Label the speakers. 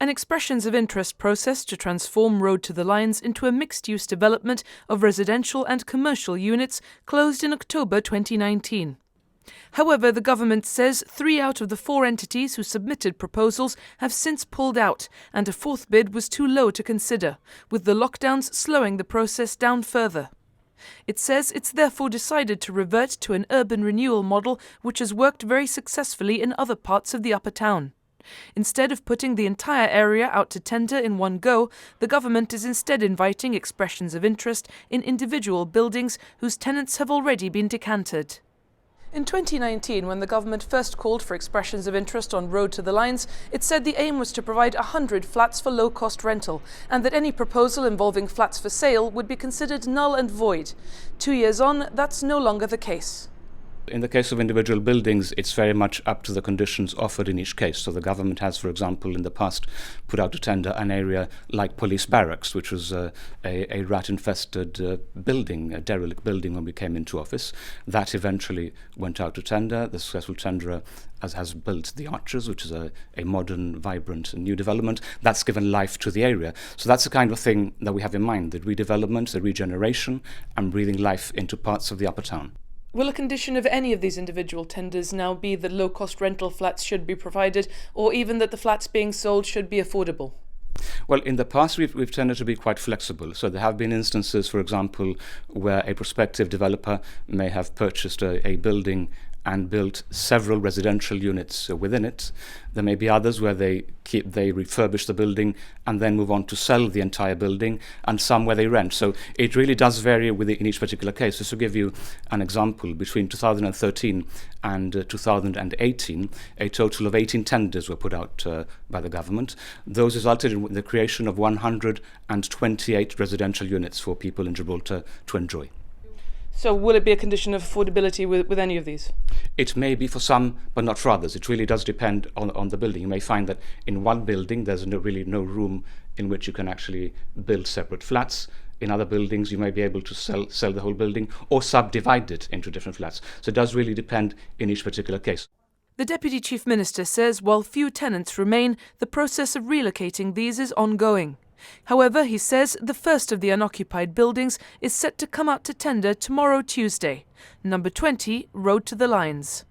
Speaker 1: An expressions of interest process to transform Road to the Lines into a mixed-use development of residential and commercial units closed in October 2019. However, the government says 3 out of the 4 entities who submitted proposals have since pulled out, and a 4th bid was too low to consider, with the lockdowns slowing the process down further. It says it's therefore decided to revert to an urban renewal model which has worked very successfully in other parts of the Upper Town. Instead of putting the entire area out to tender in one go, the government is instead inviting expressions of interest in individual buildings whose tenants have already been decanted. In 2019, when the government first called for expressions of interest on Road to the Lines, it said the aim was to provide 100 flats for low-cost rental, and that any proposal involving flats for sale would be considered null and void. 2 years on, that's no longer the case.
Speaker 2: In the case of individual buildings, it's very much up to the conditions offered in each case. So the government has, for example, in the past put out to tender an area like police barracks, which was a rat-infested building, a derelict building when we came into office. That eventually went out to tender. The successful tenderer has built the Arches, which is a modern, vibrant new development. That's given life to the area. So that's the kind of thing that we have in mind, the redevelopment, the regeneration, and breathing life into parts of the Upper Town.
Speaker 1: Will a condition of any of these individual tenders now be that low-cost rental flats should be provided, or even that the flats being sold should be affordable?
Speaker 2: Well, in the past, we've tended to be quite flexible. So there have been instances, for example, where a prospective developer may have purchased a building and built several residential units within it. There may be others where they refurbish the building and then move on to sell the entire building, and some where they rent. So it really does vary in each particular case. Just to give you an example, between 2013 and 2018, a total of 18 tenders were put out by the government. Those resulted in the creation of 128 residential units for people in Gibraltar to enjoy.
Speaker 1: So will it be a condition of affordability with any of these?
Speaker 2: It may be for some, but not for others. It really does depend on the building. You may find that in one building there's really no room in which you can actually build separate flats. In other buildings you may be able to sell the whole building or subdivide it into different flats. So it does really depend in each particular case.
Speaker 1: The Deputy Chief Minister says while few tenants remain, the process of relocating these is ongoing. However, he says the first of the unoccupied buildings is set to come out to tender tomorrow, Tuesday. Number 20, Road to the Lines.